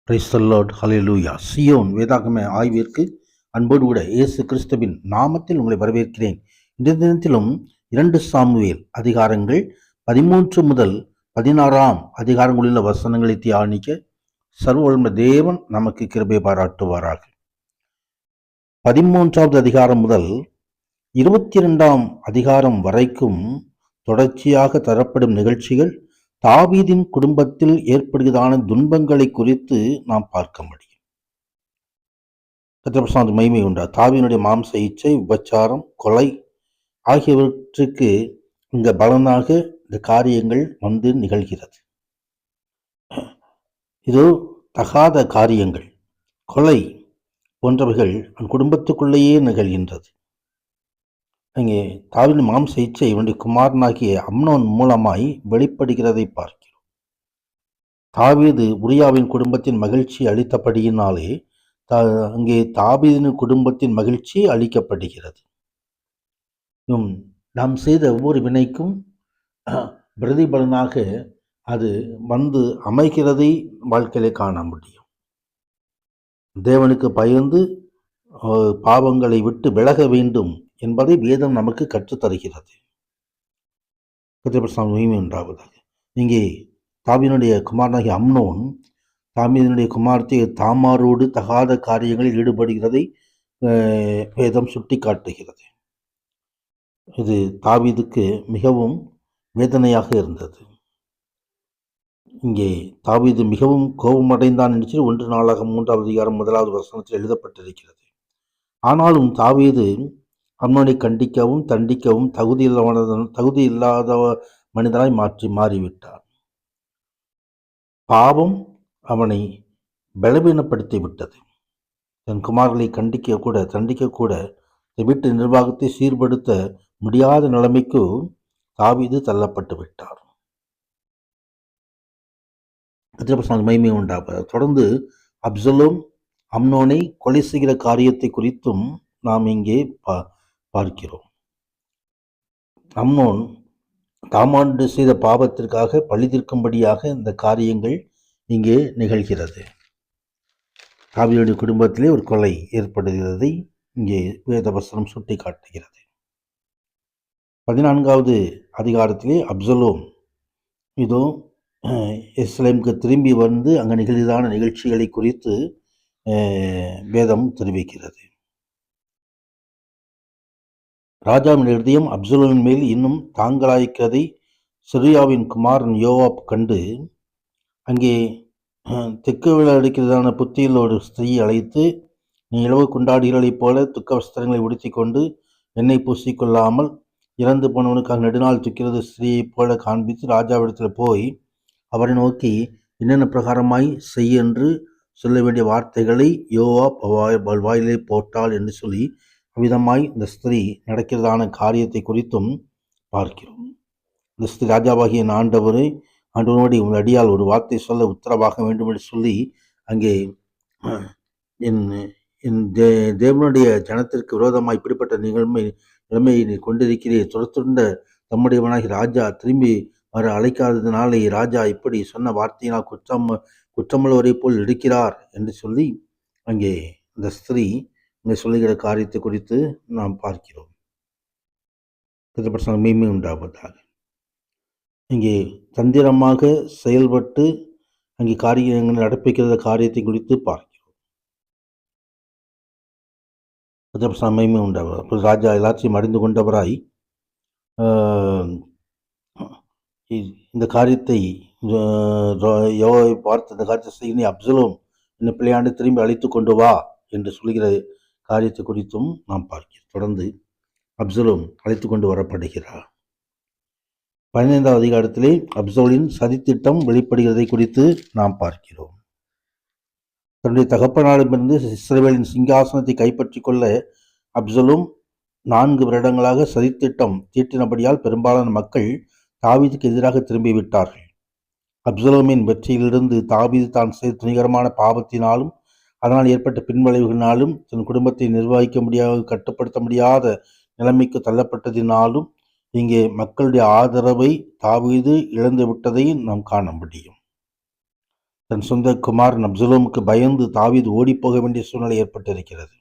Praise the Lord, hallelujah. Zion வேதாகம ஆய்விற்கு அன்போடு கூட இயேசு கிறிஸ்துவின் நாமத்தில் உங்களை வரவேற்கிறேன். இந்த தினத்திலும் 2 சாமுவேல் அதிகாரங்கள் 13 முதல் 16 அதிகாரங்களில் வசனங்களை தியானிக்க சர்வவல்லமை தேவன் நமக்கு கிருபை பாராட்டுவாராக. 13வது அதிகாரம் முதல் 22ஆம் அதிகாரம் வரைக்கும் தொடர்ச்சியாக தரப்படும் நிகழ்ச்சிகள் தாவீதின் குடும்பத்தில் ஏற்படுகிறதான துன்பங்களை குறித்து நாம் பார்க்க முடியும். கர்த்தர் மகிமை உண்டா. தாவீதினுடைய மாம்ச இச்சை, விபச்சாரம், கொலை ஆகியவற்றுக்கு இங்க பலனாக இந்த காரியங்கள் வந்து நிகழ்கிறது. இது தகாத காரியங்கள், கொலை போன்றவைகள் அந்த குடும்பத்துக்குள்ளேயே நிகழ்கின்றது. அங்கே தாவீதின் மாம்ச இச்சை இவனுடைய குமாரனாகிய அம்னோன் மூலமாய் வெளிப்படுகிறதை பார்க்கிறோம். தாவீது உரியாவின் குடும்பத்தின் மகிழ்ச்சி அளித்தபடியினாலே அங்கே தாவீதின் குடும்பத்தின் மகிழ்ச்சி அளிக்கப்படுகிறது. நாம் செய்த ஒவ்வொரு வினைக்கும் பிரதிபலனாக அது வந்து அமைகிறதை வாழ்க்கையிலே காண முடியும். தேவனுக்கு பயந்து பாவங்களை விட்டு விலக வேண்டும் என்பதை வேதம் நமக்கு கற்றுத்தருகிறது. உண்டாவதாக. இங்கே தாவீதினுடைய குமாரனாகிய அம்னோன் தாவீதினுடைய குமாரத்தை தாமாரோடு தகாத காரியங்களில் ஈடுபடுகிறதை வேதம் சுட்டி காட்டுகிறது. இது தாவீதுக்கு மிகவும் வேதனையாக இருந்தது. இங்கே தாவீது மிகவும் கோபமடைந்தான் என்று 1 நாளாகமம் 3வது அதிகாரம் 1வது வசனத்தில் எழுதப்பட்டிருக்கிறது. ஆனாலும் தாவீது அம்னோனை கண்டிக்கவும் தண்டிக்கவும் தகுதி இல்லாத மனிதனாய் மாறிவிட்டார். பாவம் அவனை பலவீனப்படுத்தி விட்டது. தன் குமாரர்களை தண்டிக்க கூட வீட்டு நிர்வாகத்தை சீர்படுத்த முடியாத நிலைமைக்கு தாவீது தள்ளப்பட்டு விட்டார். மகிமை உண்டாக. தொடர்ந்து அப்சலோம் அம்னோனை கொலை செய்கிற காரியத்தை குறித்தும் நாம் இங்கே பார்க்கிறோம். அம்னோன் தாமாண்டு செய்த பாவத்திற்காக பழி தீர்க்கும்படியாக இந்த காரியங்கள் இங்கே நிகழ்கிறது. தாவீதுடைய குடும்பத்திலே ஒரு கொலை ஏற்படுகிறதை இங்கே வேதவசனம் சுட்டி காட்டுகிறது. 14வது அதிகாரத்திலே அப்சலோம் இதோ எருசலேமுக்கு திரும்பி வந்து அங்கே நிகழ்ந்தான நிகழ்ச்சிகளை குறித்து வேதம் தெரிவிக்கிறது. ராஜாவின் இருதயம் அப்சலோமின் மேல் இன்னும் தாங்கலாய்க்கிறதை செருயாவின் குமாரன் யோவாப் கண்டு அங்கே தெற்கு விழா அடிக்கிறதான புத்தியில் ஒரு ஸ்திரீயை அழைத்து, நீ இளவு கொண்டாடுகிறதைப் போல துக்க வஸ்திரங்களை உடுத்தி கொண்டு எண்ணெய் பூசிக்கொள்ளாமல் இறந்து போனவனுக்காக நெடுநாள் துக்கிறது ஸ்திரீயைப் போல காண்பித்து ராஜாவிடத்தில் போய் அவரை நோக்கி என்னென்ன பிரகாரமாய் செய்ய என்று சொல்ல வேண்டிய வார்த்தைகளை யோவாப் வாயிலே போட்டாள் என்று சொல்லி அவ்விதமாய் இந்த ஸ்திரீ நடக்கிறதான காரியத்தை குறித்தும் பார்க்கிறோம். இந்த ஸ்திரீ ராஜாவாகிய ஆண்டவனோடு உங்கள் அடியால் ஒரு வார்த்தை சொல்ல உத்தரவாக வேண்டும் என்று சொல்லி அங்கே தேவனுடைய ஜனத்திற்கு விரோதமாக இப்படிப்பட்ட நிலைமையை நீ கொண்டிருக்கிறீர். துரத்துண்ட தம்முடையவனாகி ராஜா திரும்பி வர அழைக்காததினாலே ராஜா இப்படி சொன்ன வார்த்தையினால் குற்றமுள்ளவரை போல் இருக்கிறார் என்று சொல்லி அங்கே இந்த ஸ்திரீ இங்கே சொல்லுகிற காரியத்தை குறித்து நாம் பார்க்கிறோம். மேன்மை உண்டாவதாக. இங்கே தந்திரமாக செயல்பட்டு அங்கே காரியங்கள் நடப்பிக்கிற காரியத்தை குறித்து பார்க்கிறோம். மேன்மை உண்டாவது. ராஜா எல்லாத்தையும் அறிந்து கொண்டவராய் இந்த காரியத்தை பார்த்து இந்த காரியத்தை செய்ய அப்சலோம் இந்த பிள்ளையாண்டு திரும்பி அழைத்து கொண்டு வா என்று சொல்கிற காரியத்தை குறித்தும் நாம் பார்க்கிறோம். தொடர்ந்து அப்சலோம் அழைத்து கொண்டு வரப்படுகிறார். 15வது அதிகாரத்திலே அப்சலோமின் சதித்திட்டம் வெளிப்படுகிறதை குறித்து நாம் பார்க்கிறோம். தன்னுடைய தகப்பனாரிடமிருந்து இஸ்ரவேலின் சிங்காசனத்தை கைப்பற்றி கொள்ள அப்சலோம் 4 வருடங்களாக சதித்திட்டம் தீட்டினபடியால் பெரும்பாலான மக்கள் தாவீதுக்கு எதிராக திரும்பிவிட்டார்கள். அப்சலோமின் வெற்றியிலிருந்து தாவீது தான் செய்த துணிகரமான பாவத்தினாலும் அதனால் ஏற்பட்ட பின்விளைவுகளினாலும் தன் குடும்பத்தை நிர்வகிக்க முடியாத கட்டுப்படுத்த முடியாத நிலைமைக்கு தள்ளப்பட்டதினாலும் இங்கே மக்களுடைய ஆதரவை தாவீது இழந்து விட்டதை நாம் காண முடியும். தன் சொந்த குமாரன் அப்சலோமுக்கு பயந்து தாவீது ஓடிப்போக வேண்டிய சூழ்நிலை ஏற்பட்டிருக்கிறது.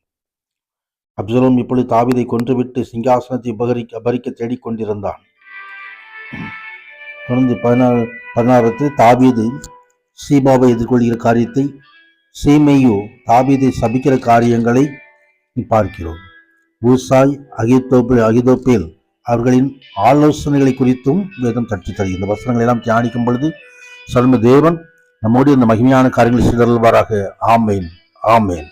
அப்சலோம் இப்பொழுது தாவீதை கொன்றுவிட்டு சிங்காசனத்தை அபகரிக்க தேடிக்கொண்டிருந்தான். தொடர்ந்து 16 தாவீது சீபாவை எதிர்கொள்கிற காரியத்தை, சீமையோ தாவீதை சபிக்கிற காரியங்களை பார்க்கிறோம். ஊசாய், அகிதோப்பேல் அவர்களின் ஆலோசனைகளை குறித்தும் வேதம் தட்டி தருகிறது. இந்த வசனங்களை எல்லாம் தியானிக்கும் பொழுது சர்வ தேவன் நம்மோடு இந்த மகிமையான காரியங்களை செய்தருள்வாராக. ஆமேன், ஆமேன்.